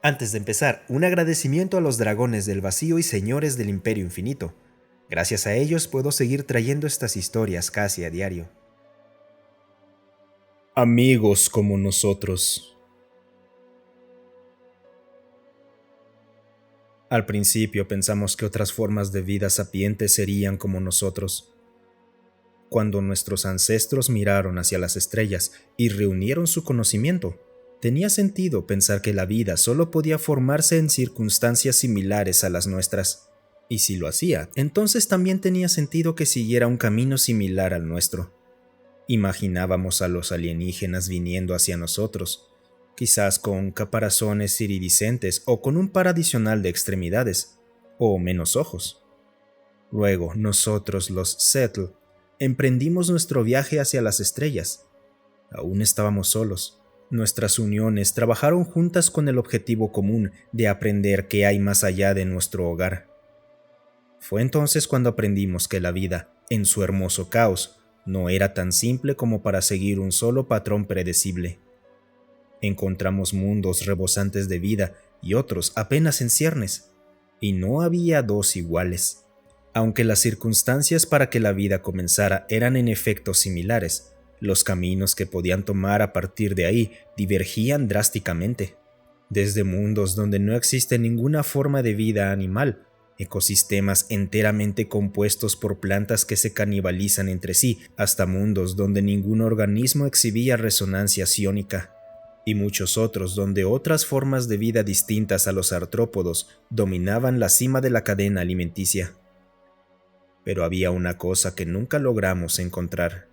Antes de empezar, un agradecimiento a los dragones del vacío y señores del Imperio Infinito. Gracias a ellos puedo seguir trayendo estas historias casi a diario. Amigos como nosotros. Al principio pensamos que otras formas de vida sapientes serían como nosotros. Cuando nuestros ancestros miraron hacia las estrellas y reunieron su conocimiento, tenía sentido pensar que la vida solo podía formarse en circunstancias similares a las nuestras. Y si lo hacía, entonces también tenía sentido que siguiera un camino similar al nuestro. Imaginábamos a los alienígenas viniendo hacia nosotros, quizás con caparazones iridiscentes o con un par adicional de extremidades, o menos ojos. Luego, nosotros, los Settle, emprendimos nuestro viaje hacia las estrellas. Aún estábamos solos. Nuestras uniones trabajaron juntas con el objetivo común de aprender qué hay más allá de nuestro hogar. Fue entonces cuando aprendimos que la vida, en su hermoso caos, no era tan simple como para seguir un solo patrón predecible. Encontramos mundos rebosantes de vida y otros apenas en ciernes, y no había dos iguales. Aunque las circunstancias para que la vida comenzara eran en efecto similares, los caminos que podían tomar a partir de ahí divergían drásticamente. Desde mundos donde no existe ninguna forma de vida animal, ecosistemas enteramente compuestos por plantas que se canibalizan entre sí, hasta mundos donde ningún organismo exhibía resonancia psiónica, y muchos otros donde otras formas de vida distintas a los artrópodos dominaban la cima de la cadena alimenticia. Pero había una cosa que nunca logramos encontrar: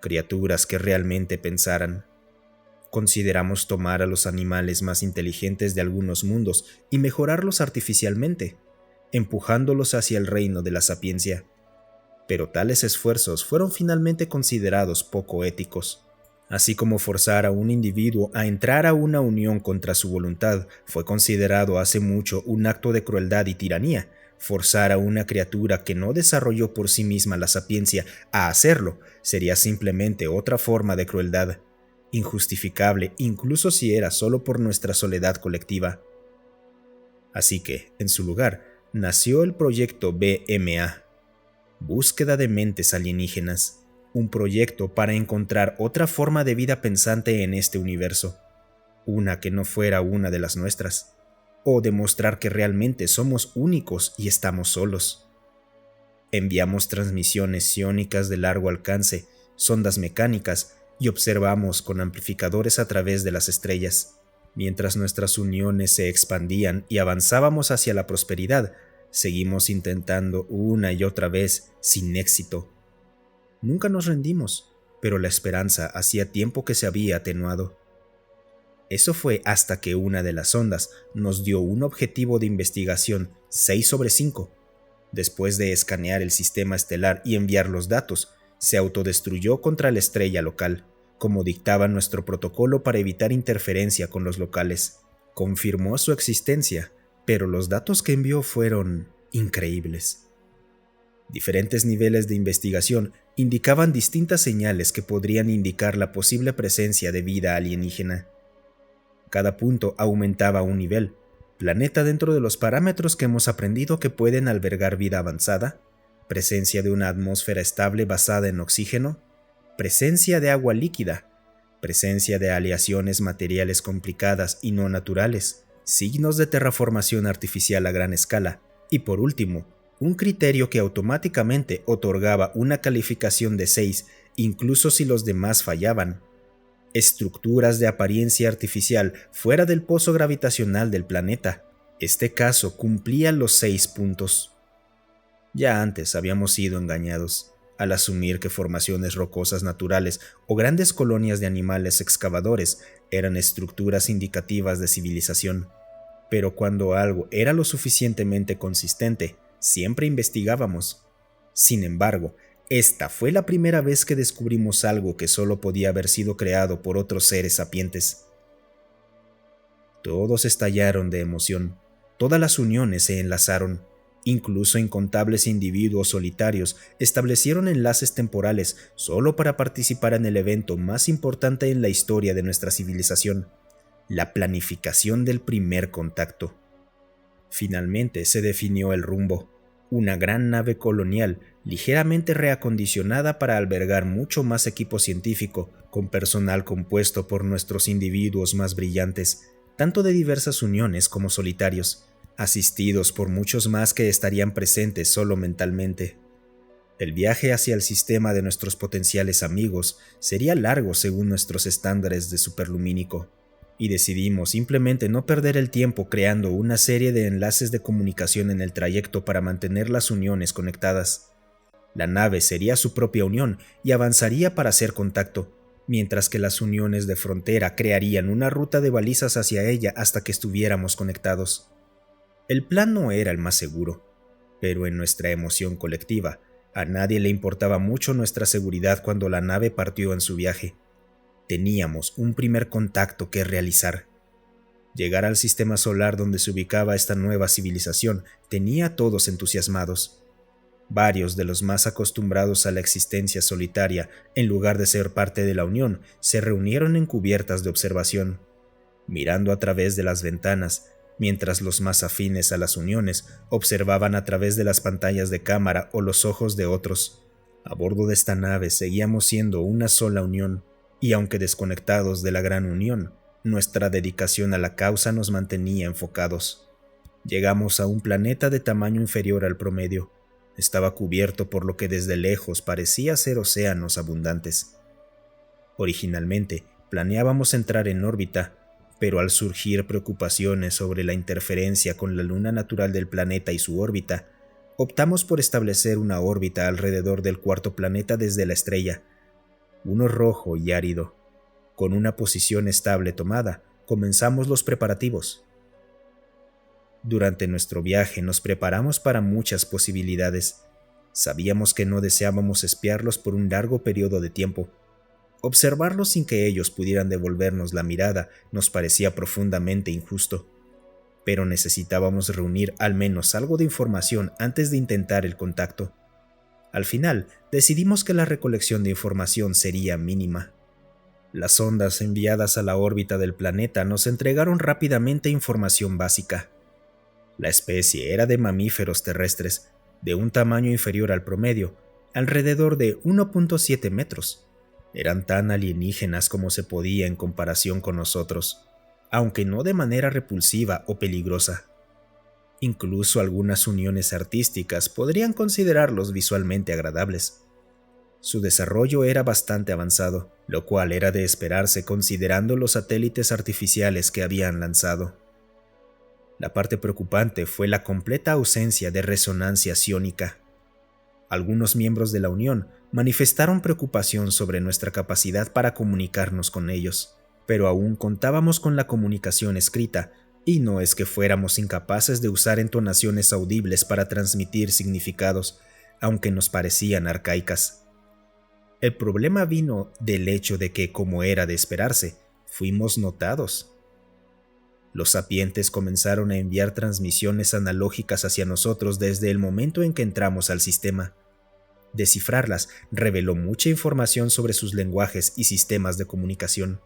criaturas que realmente pensaran. Consideramos tomar a los animales más inteligentes de algunos mundos y mejorarlos artificialmente, empujándolos hacia el reino de la sapiencia. Pero tales esfuerzos fueron finalmente considerados poco éticos. Así como forzar a un individuo a entrar a una unión contra su voluntad fue considerado hace mucho un acto de crueldad y tiranía, forzar a una criatura que no desarrolló por sí misma la sapiencia a hacerlo sería simplemente otra forma de crueldad, injustificable incluso si era solo por nuestra soledad colectiva. Así que, en su lugar, nació el proyecto BMA, Búsqueda de Mentes Alienígenas, un proyecto para encontrar otra forma de vida pensante en este universo, una que no fuera una de las nuestras, o demostrar que realmente somos únicos y estamos solos. Enviamos transmisiones psiónicas de largo alcance, sondas mecánicas y observamos con amplificadores a través de las estrellas. Mientras nuestras uniones se expandían y avanzábamos hacia la prosperidad, seguimos intentando una y otra vez sin éxito. Nunca nos rendimos, pero la esperanza hacía tiempo que se había atenuado. Eso fue hasta que una de las sondas nos dio un objetivo de investigación 6/5. Después de escanear el sistema estelar y enviar los datos, se autodestruyó contra la estrella local, como dictaba nuestro protocolo para evitar interferencia con los locales. Confirmó su existencia, pero los datos que envió fueron increíbles. Diferentes niveles de investigación indicaban distintas señales que podrían indicar la posible presencia de vida alienígena. Cada punto aumentaba un nivel: planeta dentro de los parámetros que hemos aprendido que pueden albergar vida avanzada, presencia de una atmósfera estable basada en oxígeno, presencia de agua líquida, presencia de aleaciones materiales complicadas y no naturales, signos de terraformación artificial a gran escala, y por último, un criterio que automáticamente otorgaba una calificación de 6, incluso si los demás fallaban: estructuras de apariencia artificial fuera del pozo gravitacional del planeta. Este caso cumplía los 6 puntos. Ya antes habíamos sido engañados al asumir que formaciones rocosas naturales o grandes colonias de animales excavadores eran estructuras indicativas de civilización. Pero cuando algo era lo suficientemente consistente, siempre investigábamos. Sin embargo, esta fue la primera vez que descubrimos algo que solo podía haber sido creado por otros seres sapientes. Todos estallaron de emoción, todas las uniones se enlazaron, incluso incontables individuos solitarios establecieron enlaces temporales solo para participar en el evento más importante en la historia de nuestra civilización. la planificación del primer contacto. Finalmente se definió el rumbo, una gran nave colonial ligeramente reacondicionada para albergar mucho más equipo científico, con personal compuesto por nuestros individuos más brillantes, tanto de diversas uniones como solitarios, asistidos por muchos más que estarían presentes solo mentalmente. El viaje hacia el sistema de nuestros potenciales amigos sería largo según nuestros estándares de superlumínico, y decidimos simplemente no perder el tiempo creando una serie de enlaces de comunicación en el trayecto para mantener las uniones conectadas. La nave sería su propia unión y avanzaría para hacer contacto, mientras que las uniones de frontera crearían una ruta de balizas hacia ella hasta que estuviéramos conectados. El plan no era el más seguro, pero en nuestra emoción colectiva, a nadie le importaba mucho nuestra seguridad cuando la nave partió en su viaje. Teníamos un primer contacto que realizar. Llegar al sistema solar donde se ubicaba esta nueva civilización tenía a todos entusiasmados. Varios de los más acostumbrados a la existencia solitaria, en lugar de ser parte de la Unión, se reunieron en cubiertas de observación, mirando a través de las ventanas, mientras los más afines a las uniones observaban a través de las pantallas de cámara o los ojos de otros. A bordo de esta nave seguíamos siendo una sola unión, y aunque desconectados de la gran unión, nuestra dedicación a la causa nos mantenía enfocados. Llegamos a un planeta de tamaño inferior al promedio. Estaba cubierto por lo que desde lejos parecía ser océanos abundantes. Originalmente planeábamos entrar en órbita, pero al surgir preocupaciones sobre la interferencia con la luna natural del planeta y su órbita, optamos por establecer una órbita alrededor del cuarto planeta desde la estrella, uno rojo y árido. Con una posición estable tomada, comenzamos los preparativos. Durante nuestro viaje nos preparamos para muchas posibilidades. Sabíamos que no deseábamos espiarlos por un largo periodo de tiempo. Observarlos sin que ellos pudieran devolvernos la mirada nos parecía profundamente injusto, pero necesitábamos reunir al menos algo de información antes de intentar el contacto. Al final, decidimos que la recolección de información sería mínima. Las ondas enviadas a la órbita del planeta nos entregaron rápidamente información básica. La especie era de mamíferos terrestres, de un tamaño inferior al promedio, alrededor de 1.7 metros. Eran tan alienígenas como se podía en comparación con nosotros, aunque no de manera repulsiva o peligrosa. Incluso algunas uniones artísticas podrían considerarlos visualmente agradables. Su desarrollo era bastante avanzado, lo cual era de esperarse considerando los satélites artificiales que habían lanzado. La parte preocupante fue la completa ausencia de resonancia psiónica. Algunos miembros de la Unión manifestaron preocupación sobre nuestra capacidad para comunicarnos con ellos, pero aún contábamos con la comunicación escrita, y no es que fuéramos incapaces de usar entonaciones audibles para transmitir significados, aunque nos parecían arcaicas. El problema vino del hecho de que, como era de esperarse, fuimos notados. Los sapientes comenzaron a enviar transmisiones analógicas hacia nosotros desde el momento en que entramos al sistema. Descifrarlas reveló mucha información sobre sus lenguajes y sistemas de comunicación.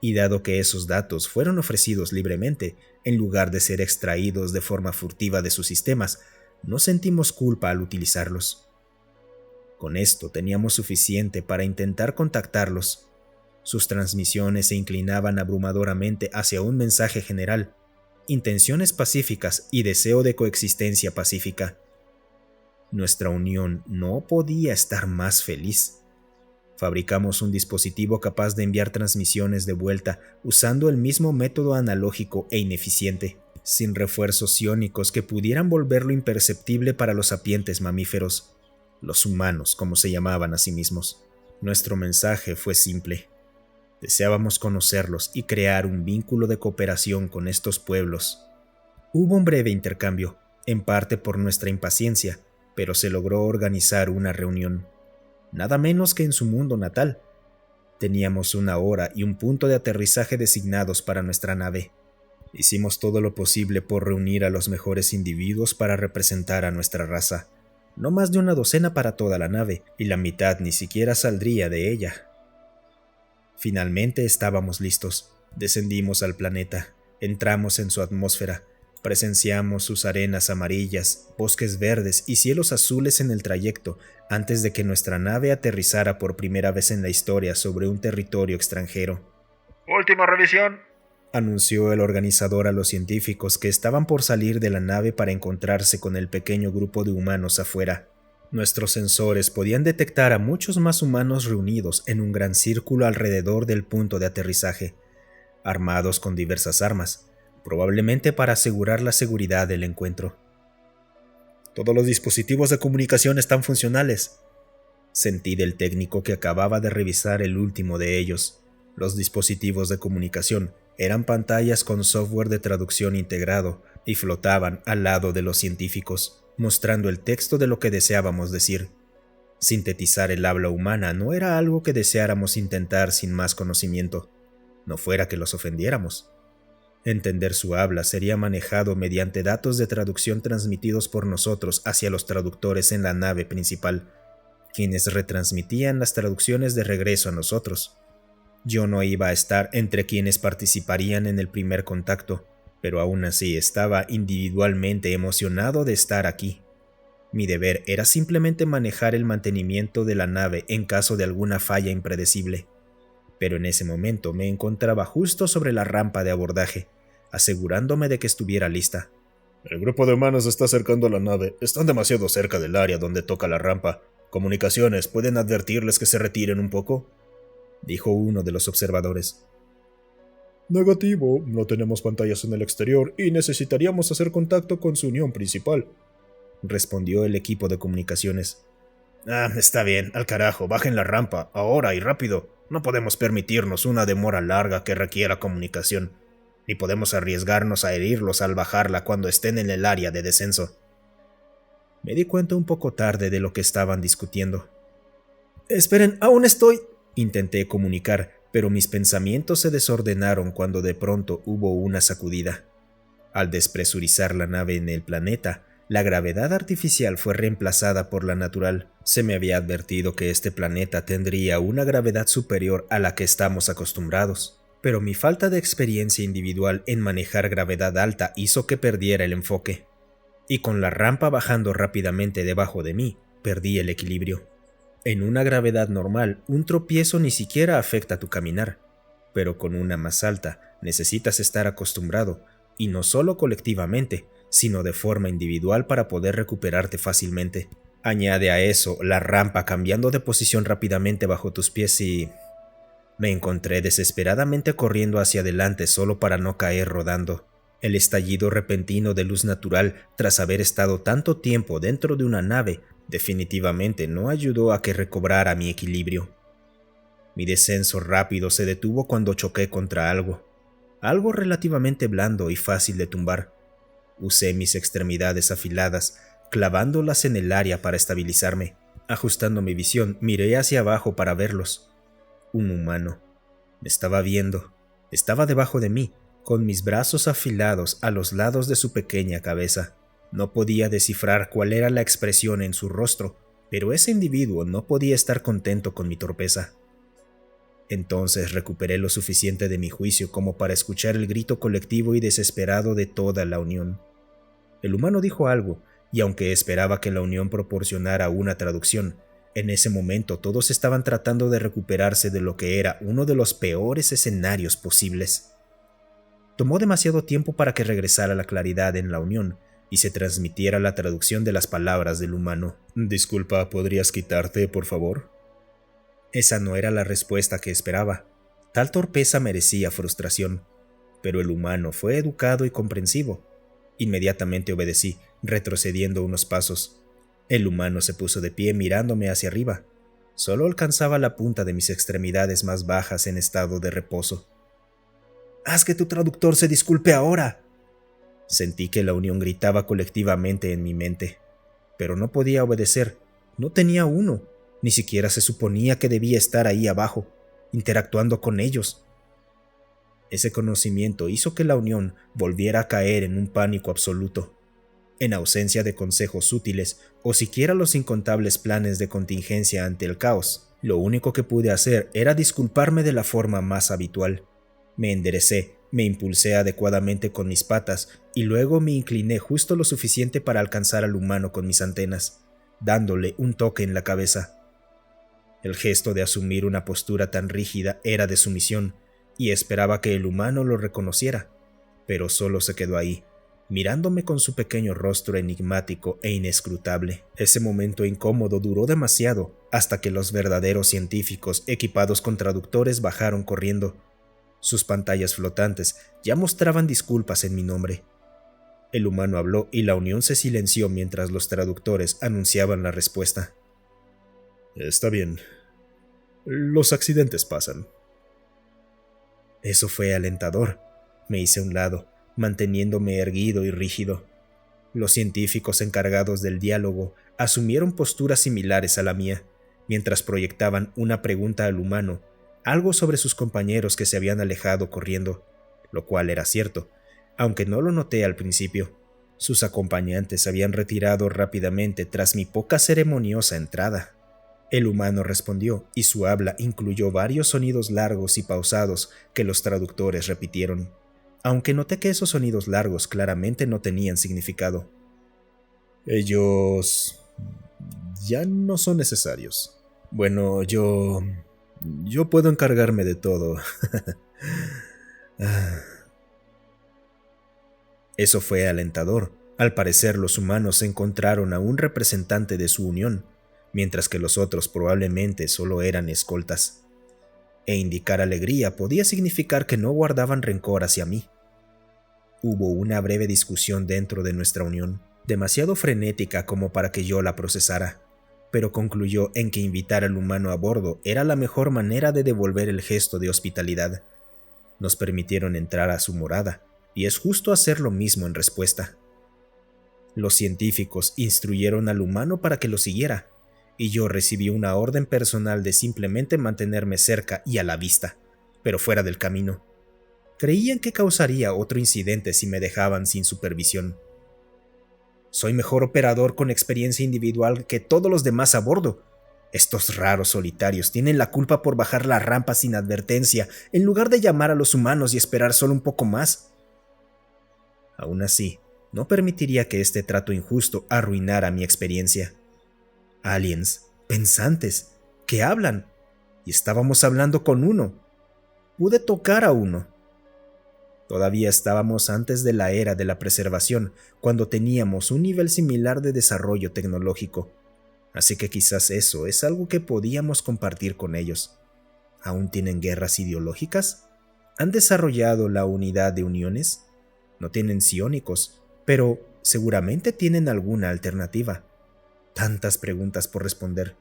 Y dado que esos datos fueron ofrecidos libremente, en lugar de ser extraídos de forma furtiva de sus sistemas, no sentimos culpa al utilizarlos. Con esto teníamos suficiente para intentar contactarlos. Sus transmisiones se inclinaban abrumadoramente hacia un mensaje general, intenciones pacíficas y deseo de coexistencia pacífica. Nuestra unión no podía estar más feliz. Fabricamos un dispositivo capaz de enviar transmisiones de vuelta usando el mismo método analógico e ineficiente, sin refuerzos iónicos que pudieran volverlo imperceptible para los sapientes mamíferos, los humanos como se llamaban a sí mismos. Nuestro mensaje fue simple. Deseábamos conocerlos y crear un vínculo de cooperación con estos pueblos. Hubo un breve intercambio, en parte por nuestra impaciencia, pero se logró organizar una reunión. Nada menos que en su mundo natal. Teníamos una hora y un punto de aterrizaje designados para nuestra nave. Hicimos todo lo posible por reunir a los mejores individuos para representar a nuestra raza. No más de una docena para toda la nave, y la mitad ni siquiera saldría de ella. Finalmente estábamos listos. Descendimos al planeta, entramos en su atmósfera, presenciamos sus arenas amarillas, bosques verdes y cielos azules en el trayecto antes de que nuestra nave aterrizara por primera vez en la historia sobre un territorio extranjero. «Última revisión», anunció el organizador a los científicos que estaban por salir de la nave para encontrarse con el pequeño grupo de humanos afuera. Nuestros sensores podían detectar a muchos más humanos reunidos en un gran círculo alrededor del punto de aterrizaje, armados con diversas armas, probablemente para asegurar la seguridad del encuentro. «Todos los dispositivos de comunicación están funcionales», sentí del técnico que acababa de revisar el último de ellos. Los dispositivos de comunicación eran pantallas con software de traducción integrado y flotaban al lado de los científicos, mostrando el texto de lo que deseábamos decir. Sintetizar el habla humana no era algo que deseáramos intentar sin más conocimiento, no fuera que los ofendiéramos. Entender su habla sería manejado mediante datos de traducción transmitidos por nosotros hacia los traductores en la nave principal, quienes retransmitían las traducciones de regreso a nosotros. Yo no iba a estar entre quienes participarían en el primer contacto, pero aún así estaba individualmente emocionado de estar aquí. Mi deber era simplemente manejar el mantenimiento de la nave en caso de alguna falla impredecible. Pero en ese momento me encontraba justo sobre la rampa de abordaje, asegurándome de que estuviera lista. «El grupo de humanos está acercando a la nave. Están demasiado cerca del área donde toca la rampa. Comunicaciones, ¿pueden advertirles que se retiren un poco?», dijo uno de los observadores. «Negativo, no tenemos pantallas en el exterior y necesitaríamos hacer contacto con su unión principal», respondió el equipo de comunicaciones. Está bien, al carajo, bajen la rampa, ahora y rápido. No podemos permitirnos una demora larga que requiera comunicación, ni podemos arriesgarnos a herirlos al bajarla cuando estén en el área de descenso. Me di cuenta un poco tarde de lo que estaban discutiendo. «Esperen, aún estoy», intenté comunicar, pero mis pensamientos se desordenaron cuando de pronto hubo una sacudida. Al despresurizar la nave en el planeta, la gravedad artificial fue reemplazada por la natural. Se me había advertido que este planeta tendría una gravedad superior a la que estamos acostumbrados, pero mi falta de experiencia individual en manejar gravedad alta hizo que perdiera el enfoque, y con la rampa bajando rápidamente debajo de mí, perdí el equilibrio. En una gravedad normal, un tropiezo ni siquiera afecta tu caminar, pero con una más alta necesitas estar acostumbrado, y no solo colectivamente, sino de forma individual para poder recuperarte fácilmente. Añade a eso la rampa cambiando de posición rápidamente bajo tus pies y... me encontré desesperadamente corriendo hacia adelante solo para no caer rodando. El estallido repentino de luz natural, tras haber estado tanto tiempo dentro de una nave, definitivamente no ayudó a que recobrara mi equilibrio. Mi descenso rápido se detuvo cuando choqué contra algo relativamente blando y fácil de tumbar. Usé mis extremidades afiladas, clavándolas en el área para estabilizarme. Ajustando mi visión, miré hacia abajo para verlos. Un humano. Me estaba viendo. Estaba debajo de mí, con mis brazos afilados a los lados de su pequeña cabeza. No podía descifrar cuál era la expresión en su rostro, pero ese individuo no podía estar contento con mi torpeza. Entonces recuperé lo suficiente de mi juicio como para escuchar el grito colectivo y desesperado de toda la Unión. El humano dijo algo, y aunque esperaba que la Unión proporcionara una traducción, en ese momento todos estaban tratando de recuperarse de lo que era uno de los peores escenarios posibles. Tomó demasiado tiempo para que regresara la claridad en la Unión y se transmitiera la traducción de las palabras del humano. «Disculpa, ¿podrías quitarte, por favor?». Esa no era la respuesta que esperaba. Tal torpeza merecía frustración, pero el humano fue educado y comprensivo. Inmediatamente obedecí, retrocediendo unos pasos. El humano se puso de pie mirándome hacia arriba. Solo alcanzaba la punta de mis extremidades más bajas en estado de reposo. «¡Haz que tu traductor se disculpe ahora!». Sentí que la Unión gritaba colectivamente en mi mente, pero no podía obedecer. No tenía uno. Ni siquiera se suponía que debía estar ahí abajo, interactuando con ellos. Ese conocimiento hizo que la Unión volviera a caer en un pánico absoluto. En ausencia de consejos útiles o siquiera los incontables planes de contingencia ante el caos, lo único que pude hacer era disculparme de la forma más habitual. Me enderecé, me impulsé adecuadamente con mis patas y luego me incliné justo lo suficiente para alcanzar al humano con mis antenas, dándole un toque en la cabeza. El gesto de asumir una postura tan rígida era de sumisión, y esperaba que el humano lo reconociera, pero solo se quedó ahí, mirándome con su pequeño rostro enigmático e inescrutable. Ese momento incómodo duró demasiado, hasta que los verdaderos científicos equipados con traductores bajaron corriendo. Sus pantallas flotantes ya mostraban disculpas en mi nombre. El humano habló y la unión se silenció mientras los traductores anunciaban la respuesta. Está bien. Los accidentes pasan. Eso fue alentador. Me hice a un lado, manteniéndome erguido y rígido. Los científicos encargados del diálogo asumieron posturas similares a la mía, mientras proyectaban una pregunta al humano, algo sobre sus compañeros que se habían alejado corriendo, lo cual era cierto, aunque no lo noté al principio. Sus acompañantes se habían retirado rápidamente tras mi poca ceremoniosa entrada. El humano respondió, y su habla incluyó varios sonidos largos y pausados que los traductores repitieron, aunque noté que esos sonidos largos claramente no tenían significado. Ellos ya no son necesarios. Bueno, yo puedo encargarme de todo. Eso fue alentador. Al parecer los humanos encontraron a un representante de su unión, mientras que los otros probablemente solo eran escoltas. E indicar alegría podía significar que no guardaban rencor hacia mí. Hubo una breve discusión dentro de nuestra unión, demasiado frenética como para que yo la procesara, pero concluyó en que invitar al humano a bordo era la mejor manera de devolver el gesto de hospitalidad. Nos permitieron entrar a su morada, y es justo hacer lo mismo en respuesta. Los científicos instruyeron al humano para que lo siguiera, y yo recibí una orden personal de simplemente mantenerme cerca y a la vista, pero fuera del camino. Creían que causaría otro incidente si me dejaban sin supervisión. Soy mejor operador con experiencia individual que todos los demás a bordo. Estos raros solitarios tienen la culpa por bajar la rampa sin advertencia, en lugar de llamar a los humanos y esperar solo un poco más. Aún así, no permitiría que este trato injusto arruinara mi experiencia. Aliens, pensantes, que hablan, y estábamos hablando con uno. Pude tocar a uno. Todavía estábamos antes de la era de la preservación, cuando teníamos un nivel similar de desarrollo tecnológico, así que quizás eso es algo que podíamos compartir con ellos. ¿Aún tienen guerras ideológicas? ¿Han desarrollado la unidad de uniones? No tienen psiónicos, pero seguramente tienen alguna alternativa. Tantas preguntas por responder.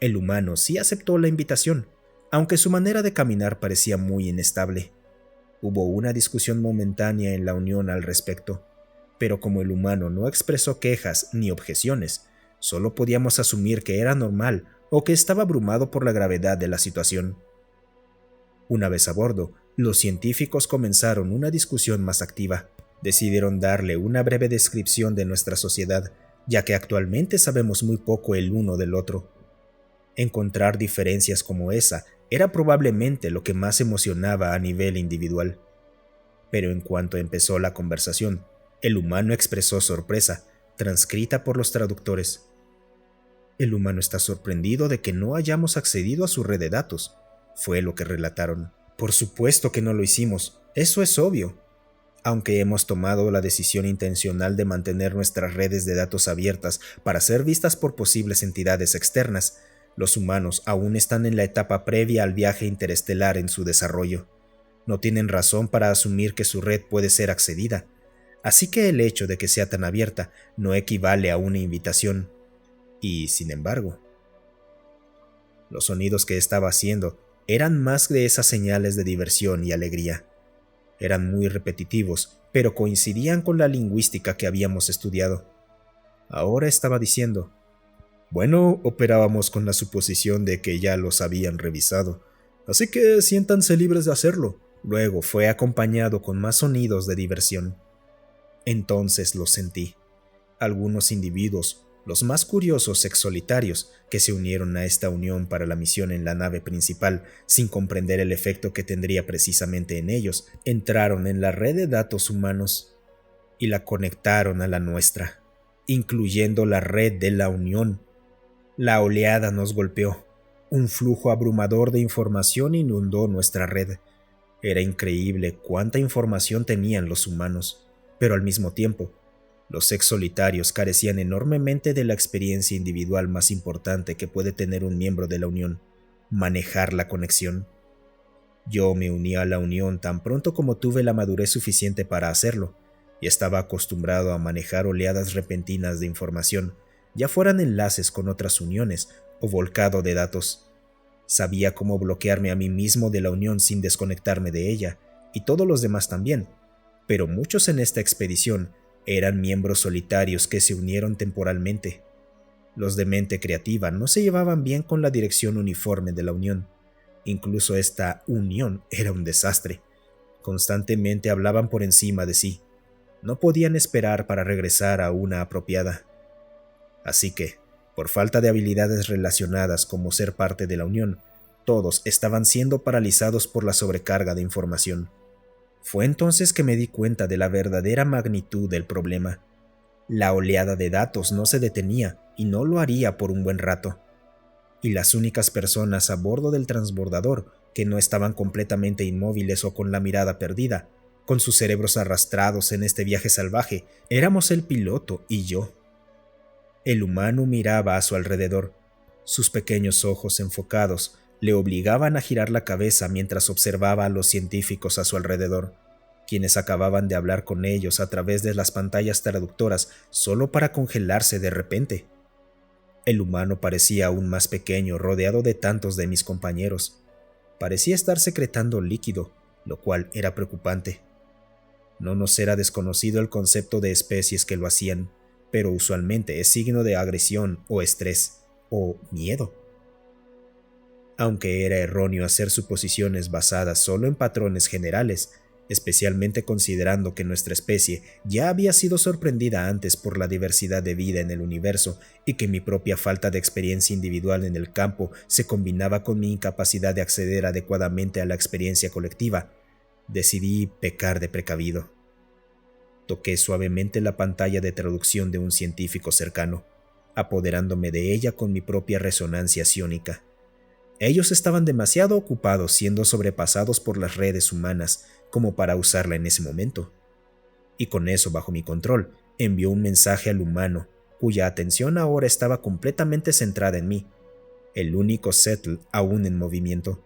El humano sí aceptó la invitación, aunque su manera de caminar parecía muy inestable. Hubo una discusión momentánea en la unión al respecto, pero como el humano no expresó quejas ni objeciones, solo podíamos asumir que era normal o que estaba abrumado por la gravedad de la situación. Una vez a bordo, los científicos comenzaron una discusión más activa. Decidieron darle una breve descripción de nuestra sociedad, ya que actualmente sabemos muy poco el uno del otro. Encontrar diferencias como esa era probablemente lo que más emocionaba a nivel individual. Pero en cuanto empezó la conversación, el humano expresó sorpresa, transcrita por los traductores. El humano está sorprendido de que no hayamos accedido a su red de datos, fue lo que relataron. Por supuesto que no lo hicimos, eso es obvio. Aunque hemos tomado la decisión intencional de mantener nuestras redes de datos abiertas para ser vistas por posibles entidades externas, los humanos aún están en la etapa previa al viaje interestelar en su desarrollo. No tienen razón para asumir que su red puede ser accedida, así que el hecho de que sea tan abierta no equivale a una invitación. Y, sin embargo, los sonidos que estaba haciendo eran más de esas señales de diversión y alegría. Eran muy repetitivos, pero coincidían con la lingüística que habíamos estudiado. Ahora estaba diciendo: bueno, operábamos con la suposición de que ya los habían revisado, así que siéntanse libres de hacerlo. Luego fue acompañado con más sonidos de diversión. Entonces los sentí. Algunos individuos, Los más curiosos exsolitarios, que se unieron a esta unión para la misión en la nave principal, sin comprender el efecto que tendría precisamente en ellos, entraron en la red de datos humanos y la conectaron a la nuestra, incluyendo la red de la unión. La oleada nos golpeó. Un flujo abrumador de información inundó nuestra red. Era increíble cuánta información tenían los humanos, pero al mismo tiempo, los exsolitarios carecían enormemente de la experiencia individual más importante que puede tener un miembro de la Unión: manejar la conexión. Yo me uní a la Unión tan pronto como tuve la madurez suficiente para hacerlo, y estaba acostumbrado a manejar oleadas repentinas de información, ya fueran enlaces con otras uniones o volcado de datos. Sabía cómo bloquearme a mí mismo de la Unión sin desconectarme de ella, y todos los demás también, pero muchos en esta expedición eran miembros solitarios que se unieron temporalmente. Los de mente creativa no se llevaban bien con la dirección uniforme de la Unión. Incluso esta unión era un desastre. Constantemente hablaban por encima de sí. No podían esperar para regresar a una apropiada. Así que, por falta de habilidades relacionadas como ser parte de la Unión, todos estaban siendo paralizados por la sobrecarga de información. Fue entonces que me di cuenta de la verdadera magnitud del problema. La oleada de datos no se detenía y no lo haría por un buen rato. Y las únicas personas a bordo del transbordador que no estaban completamente inmóviles o con la mirada perdida, con sus cerebros arrastrados en este viaje salvaje, éramos el piloto y yo. El humano miraba a su alrededor. Sus pequeños ojos enfocados le obligaban a girar la cabeza mientras observaba a los científicos a su alrededor, quienes acababan de hablar con ellos a través de las pantallas traductoras solo para congelarse de repente. El humano parecía aún más pequeño, rodeado de tantos de mis compañeros. Parecía estar secretando líquido, lo cual era preocupante. No nos era desconocido el concepto de especies que lo hacían, pero usualmente es signo de agresión o estrés o miedo. Aunque era erróneo hacer suposiciones basadas solo en patrones generales, especialmente considerando que nuestra especie ya había sido sorprendida antes por la diversidad de vida en el universo y que mi propia falta de experiencia individual en el campo se combinaba con mi incapacidad de acceder adecuadamente a la experiencia colectiva, decidí pecar de precavido. Toqué suavemente la pantalla de traducción de un científico cercano, apoderándome de ella con mi propia resonancia psiónica. Ellos estaban demasiado ocupados siendo sobrepasados por las redes humanas como para usarla en ese momento. Y con eso bajo mi control, envió un mensaje al humano, cuya atención ahora estaba completamente centrada en mí, el único Settle aún en movimiento.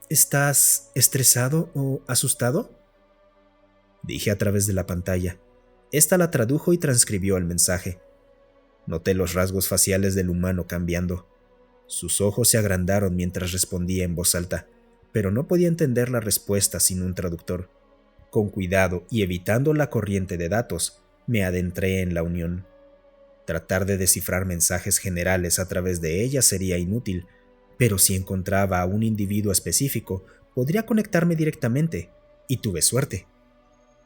¿Estás estresado o asustado?, dije a través de la pantalla. Esta la tradujo y transcribió el mensaje. Noté los rasgos faciales del humano cambiando. Sus ojos se agrandaron mientras respondía en voz alta, pero no podía entender la respuesta sin un traductor. Con cuidado y evitando la corriente de datos, me adentré en la Unión. Tratar de descifrar mensajes generales a través de ella sería inútil, pero si encontraba a un individuo específico, podría conectarme directamente, y tuve suerte.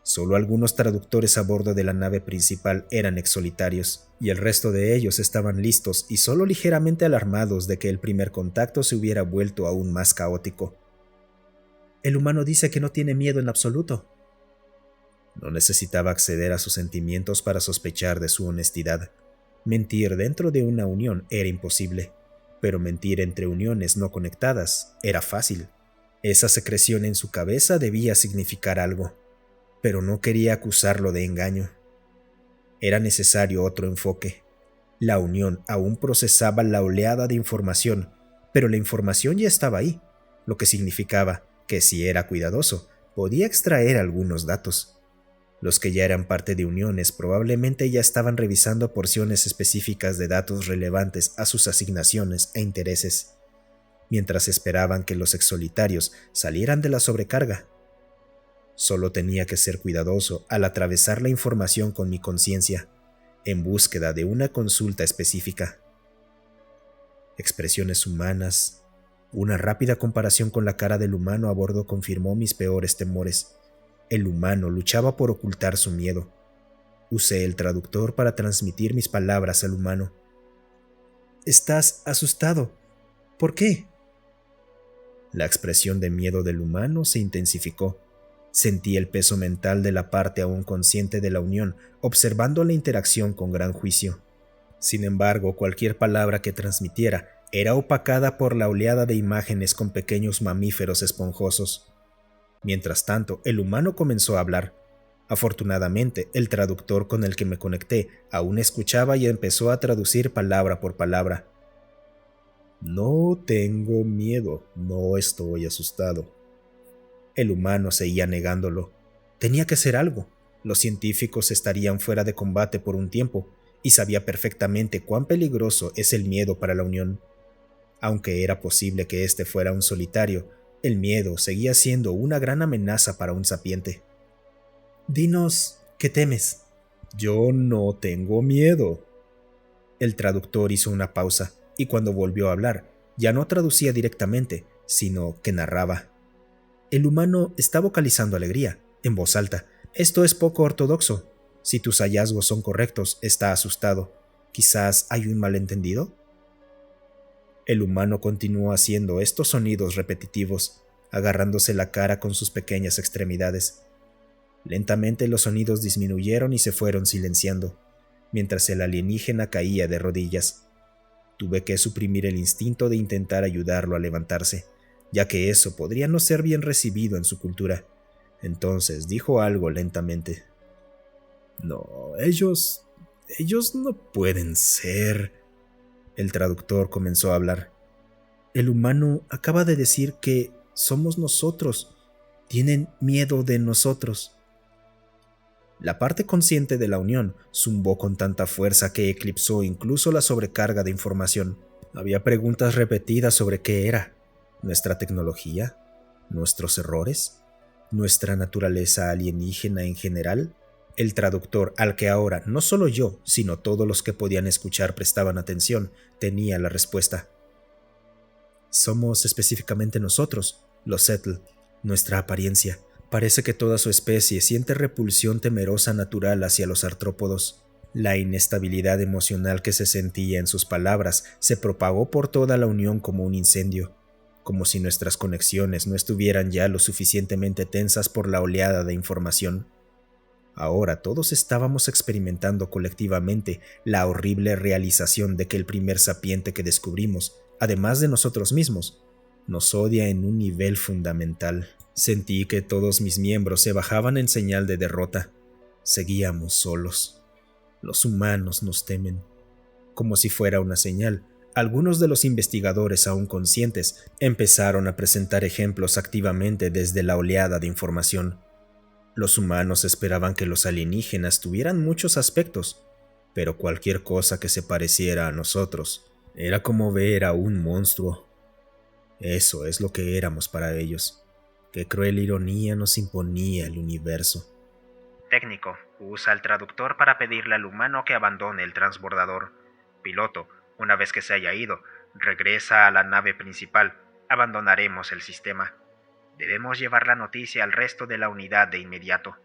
Solo algunos traductores a bordo de la nave principal eran exsolitarios, y el resto de ellos estaban listos y solo ligeramente alarmados de que el primer contacto se hubiera vuelto aún más caótico. El humano dice que no tiene miedo en absoluto. No necesitaba acceder a sus sentimientos para sospechar de su honestidad. Mentir dentro de una unión era imposible, pero mentir entre uniones no conectadas era fácil. Esa secreción en su cabeza debía significar algo, pero no quería acusarlo de engaño. Era necesario otro enfoque. La Unión aún procesaba la oleada de información, pero la información ya estaba ahí, lo que significaba que si era cuidadoso, podía extraer algunos datos. Los que ya eran parte de uniones probablemente ya estaban revisando porciones específicas de datos relevantes a sus asignaciones e intereses, mientras esperaban que los exsolitarios salieran de la sobrecarga. Solo tenía que ser cuidadoso al atravesar la información con mi conciencia, en búsqueda de una consulta específica. Expresiones humanas. Una rápida comparación con la cara del humano a bordo confirmó mis peores temores. El humano luchaba por ocultar su miedo. Usé el traductor para transmitir mis palabras al humano. Estás asustado. ¿Por qué? La expresión de miedo del humano se intensificó. Sentí el peso mental de la parte aún consciente de la unión, observando la interacción con gran juicio. Sin embargo, cualquier palabra que transmitiera era opacada por la oleada de imágenes con pequeños mamíferos esponjosos. Mientras tanto, el humano comenzó a hablar. Afortunadamente, el traductor con el que me conecté aún escuchaba y empezó a traducir palabra por palabra. No tengo miedo, no estoy asustado. El humano seguía negándolo. Tenía que ser algo. Los científicos estarían fuera de combate por un tiempo, y sabía perfectamente cuán peligroso es el miedo para la Unión. Aunque era posible que este fuera un solitario, el miedo seguía siendo una gran amenaza para un sapiente. Dinos, ¿qué temes? Yo no tengo miedo. El traductor hizo una pausa, y cuando volvió a hablar, ya no traducía directamente, sino que narraba. El humano está vocalizando alegría, en voz alta. Esto es poco ortodoxo. Si tus hallazgos son correctos, está asustado. ¿Quizás hay un malentendido? El humano continuó haciendo estos sonidos repetitivos, agarrándose la cara con sus pequeñas extremidades. Lentamente los sonidos disminuyeron y se fueron silenciando, mientras el alienígena caía de rodillas. Tuve que suprimir el instinto de intentar ayudarlo a levantarse, ya que eso podría no ser bien recibido en su cultura. Entonces dijo algo lentamente. No, ellos no pueden ser. El traductor comenzó a hablar. El humano acaba de decir que somos nosotros. Tienen miedo de nosotros. La parte consciente de la Unión zumbó con tanta fuerza que eclipsó incluso la sobrecarga de información. Había preguntas repetidas sobre qué era, nuestra tecnología, nuestros errores, nuestra naturaleza alienígena en general. El traductor, al que ahora no solo yo, sino todos los que podían escuchar prestaban atención, tenía la respuesta. Somos específicamente nosotros, los Setl, nuestra apariencia. Parece que toda su especie siente repulsión temerosa natural hacia los artrópodos. La inestabilidad emocional que se sentía en sus palabras se propagó por toda la Unión como un incendio, como si nuestras conexiones no estuvieran ya lo suficientemente tensas por la oleada de información. Ahora todos estábamos experimentando colectivamente la horrible realización de que el primer sapiente que descubrimos, además de nosotros mismos, nos odia en un nivel fundamental. Sentí que todos mis miembros se bajaban en señal de derrota. Seguíamos solos. Los humanos nos temen. Como si fuera una señal, algunos de los investigadores aún conscientes empezaron a presentar ejemplos activamente desde la oleada de información. Los humanos esperaban que los alienígenas tuvieran muchos aspectos, pero cualquier cosa que se pareciera a nosotros era como ver a un monstruo. Eso es lo que éramos para ellos. Qué cruel ironía nos imponía el universo. Técnico, usa el traductor para pedirle al humano que abandone el transbordador. Piloto, una vez que se haya ido, regresa a la nave principal. Abandonaremos el sistema. Debemos llevar la noticia al resto de la unidad de inmediato.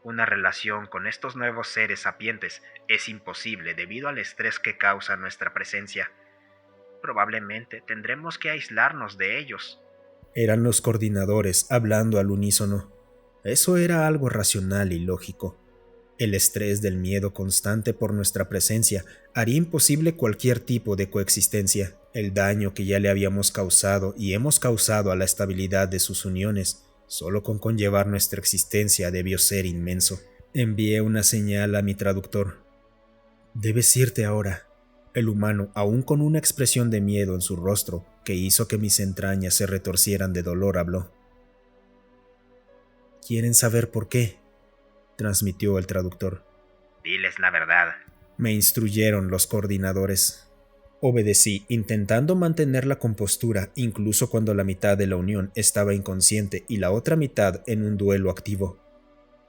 Una relación con estos nuevos seres sapientes es imposible debido al estrés que causa nuestra presencia. Probablemente tendremos que aislarnos de ellos. Eran los coordinadores hablando al unísono. Eso era algo racional y lógico. El estrés del miedo constante por nuestra presencia haría imposible cualquier tipo de coexistencia. El daño que ya le habíamos causado y hemos causado a la estabilidad de sus uniones, solo con conllevar nuestra existencia, debió ser inmenso. Envié una señal a mi traductor. Debes irte ahora. El humano, aún con una expresión de miedo en su rostro, que hizo que mis entrañas se retorcieran de dolor, habló. ¿Quieren saber por qué?, transmitió el traductor. Diles la verdad. Me instruyeron los coordinadores. Obedecí, intentando mantener la compostura incluso cuando la mitad de la Unión estaba inconsciente y la otra mitad en un duelo activo.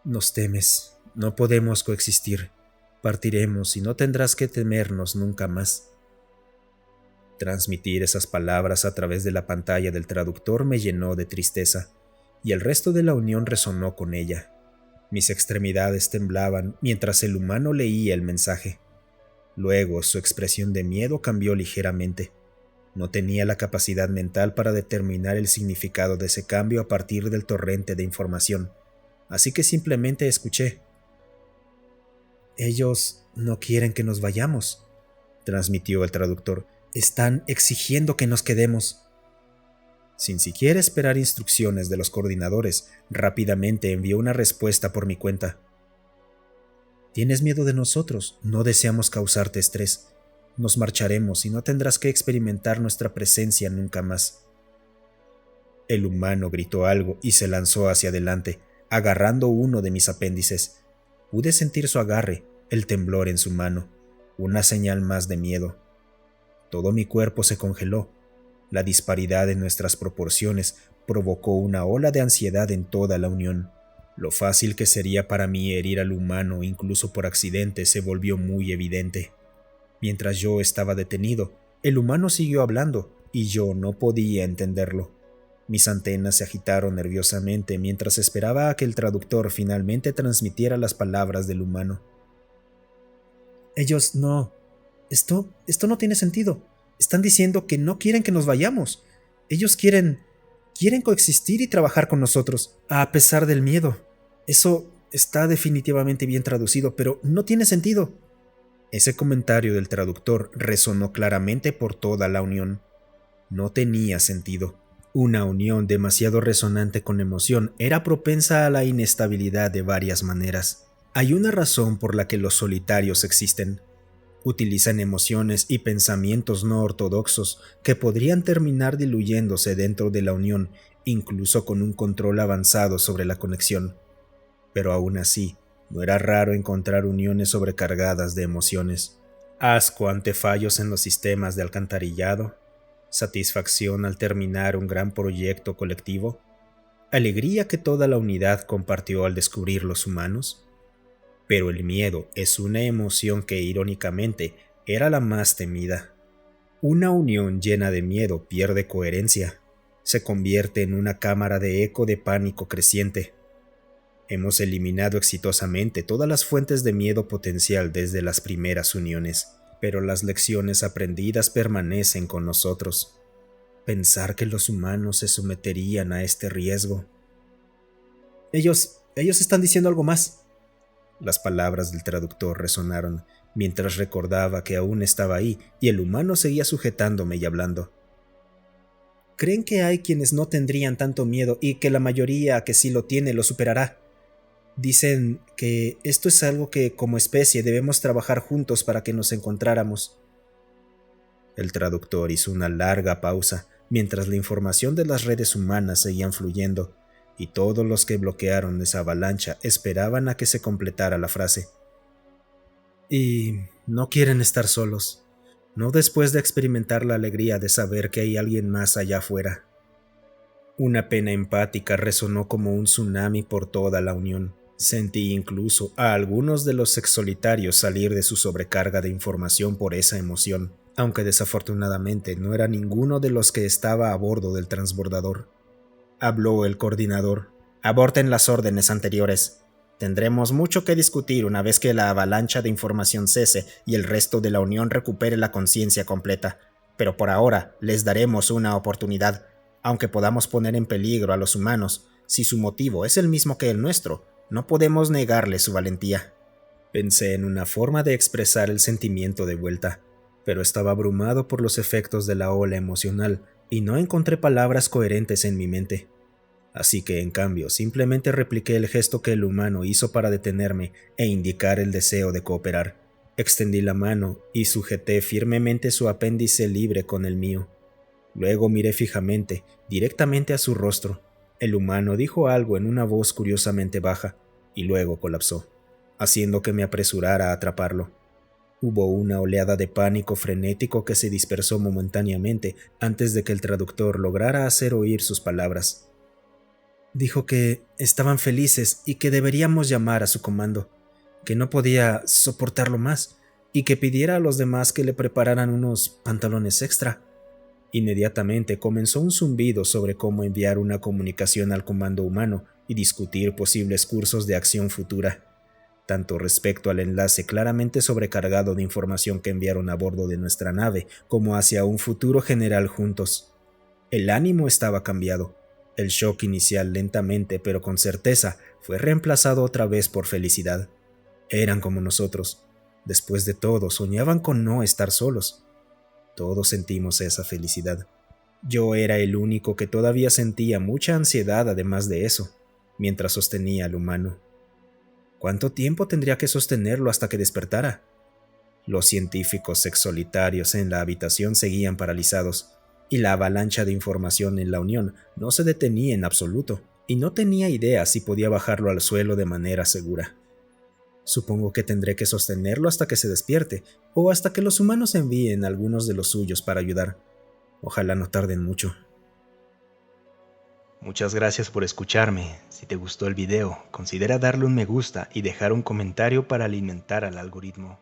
Nos temes, no podemos coexistir. Partiremos y no tendrás que temernos nunca más. Transmitir esas palabras a través de la pantalla del traductor me llenó de tristeza, y el resto de la Unión resonó con ella. Mis extremidades temblaban mientras el humano leía el mensaje. Luego su expresión de miedo cambió ligeramente. No tenía la capacidad mental para determinar el significado de ese cambio a partir del torrente de información, así que simplemente escuché. Ellos no quieren que nos vayamos, transmitió el traductor. Están exigiendo que nos quedemos. Sin siquiera esperar instrucciones de los coordinadores, rápidamente envió una respuesta por mi cuenta. Tienes miedo de nosotros, no deseamos causarte estrés. Nos marcharemos y no tendrás que experimentar nuestra presencia nunca más. El humano gritó algo y se lanzó hacia adelante, agarrando uno de mis apéndices. Pude sentir su agarre, el temblor en su mano, una señal más de miedo. Todo mi cuerpo se congeló. La disparidad en nuestras proporciones provocó una ola de ansiedad en toda la Unión. Lo fácil que sería para mí herir al humano incluso por accidente se volvió muy evidente. Mientras yo estaba detenido, el humano siguió hablando y yo no podía entenderlo. Mis antenas se agitaron nerviosamente mientras esperaba a que el traductor finalmente transmitiera las palabras del humano. Ellos no... Esto no tiene sentido. Están diciendo que no quieren que nos vayamos. Ellos quieren coexistir y trabajar con nosotros, a pesar del miedo. Eso está definitivamente bien traducido, pero no tiene sentido. Ese comentario del traductor resonó claramente por toda la Unión. No tenía sentido. Una unión demasiado resonante con emoción era propensa a la inestabilidad de varias maneras. Hay una razón por la que los solitarios existen. Utilizan emociones y pensamientos no ortodoxos que podrían terminar diluyéndose dentro de la unión, incluso con un control avanzado sobre la conexión. Pero aún así, no era raro encontrar uniones sobrecargadas de emociones. Asco ante fallos en los sistemas de alcantarillado, satisfacción al terminar un gran proyecto colectivo, alegría que toda la unidad compartió al descubrir los humanos. Pero el miedo es una emoción que, irónicamente, era la más temida. Una unión llena de miedo pierde coherencia, se convierte en una cámara de eco de pánico creciente. Hemos eliminado exitosamente todas las fuentes de miedo potencial desde las primeras uniones, pero las lecciones aprendidas permanecen con nosotros. Pensar que los humanos se someterían a este riesgo. Ellos están diciendo algo más. Las palabras del traductor resonaron mientras recordaba que aún estaba ahí y el humano seguía sujetándome y hablando. Creen que hay quienes no tendrían tanto miedo y que la mayoría que sí lo tiene lo superará. Dicen que esto es algo que como especie debemos trabajar juntos para que nos encontráramos. El traductor hizo una larga pausa mientras la información de las redes humanas seguían fluyendo, y todos los que bloquearon esa avalancha esperaban a que se completara la frase. Y no quieren estar solos, no después de experimentar la alegría de saber que hay alguien más allá afuera. Una pena empática resonó como un tsunami por toda la Unión. Sentí incluso a algunos de los ex solitarios salir de su sobrecarga de información por esa emoción, aunque desafortunadamente no era ninguno de los que estaba a bordo del transbordador. Habló el coordinador. Aborten las órdenes anteriores. Tendremos mucho que discutir una vez que la avalancha de información cese y el resto de la Unión recupere la conciencia completa. Pero por ahora les daremos una oportunidad, aunque podamos poner en peligro a los humanos. Si su motivo es el mismo que el nuestro, no podemos negarle su valentía. Pensé en una forma de expresar el sentimiento de vuelta, pero estaba abrumado por los efectos de la ola emocional y no encontré palabras coherentes en mi mente. Así que, en cambio, simplemente repliqué el gesto que el humano hizo para detenerme e indicar el deseo de cooperar. Extendí la mano y sujeté firmemente su apéndice libre con el mío. Luego miré fijamente, directamente a su rostro. El humano dijo algo en una voz curiosamente baja, y luego colapsó, haciendo que me apresurara a atraparlo. Hubo una oleada de pánico frenético que se dispersó momentáneamente antes de que el traductor lograra hacer oír sus palabras. Dijo que estaban felices y que deberíamos llamar a su comando, que no podía soportarlo más y que pidiera a los demás que le prepararan unos pantalones extra. Inmediatamente comenzó un zumbido sobre cómo enviar una comunicación al comando humano y discutir posibles cursos de acción futura, tanto respecto al enlace claramente sobrecargado de información que enviaron a bordo de nuestra nave, como hacia un futuro general juntos. El ánimo estaba cambiado. El shock inicial lentamente, pero con certeza, fue reemplazado otra vez por felicidad. Eran como nosotros. Después de todo, soñaban con no estar solos. Todos sentimos esa felicidad. Yo era el único que todavía sentía mucha ansiedad además de eso, mientras sostenía al humano. ¿Cuánto tiempo tendría que sostenerlo hasta que despertara? Los científicos exsolitarios en la habitación seguían paralizados, y la avalancha de información en la Unión no se detenía en absoluto, y no tenía idea si podía bajarlo al suelo de manera segura. Supongo que tendré que sostenerlo hasta que se despierte, o hasta que los humanos envíen a algunos de los suyos para ayudar. Ojalá no tarden mucho. Muchas gracias por escucharme. Si te gustó el video, considera darle un me gusta y dejar un comentario para alimentar al algoritmo.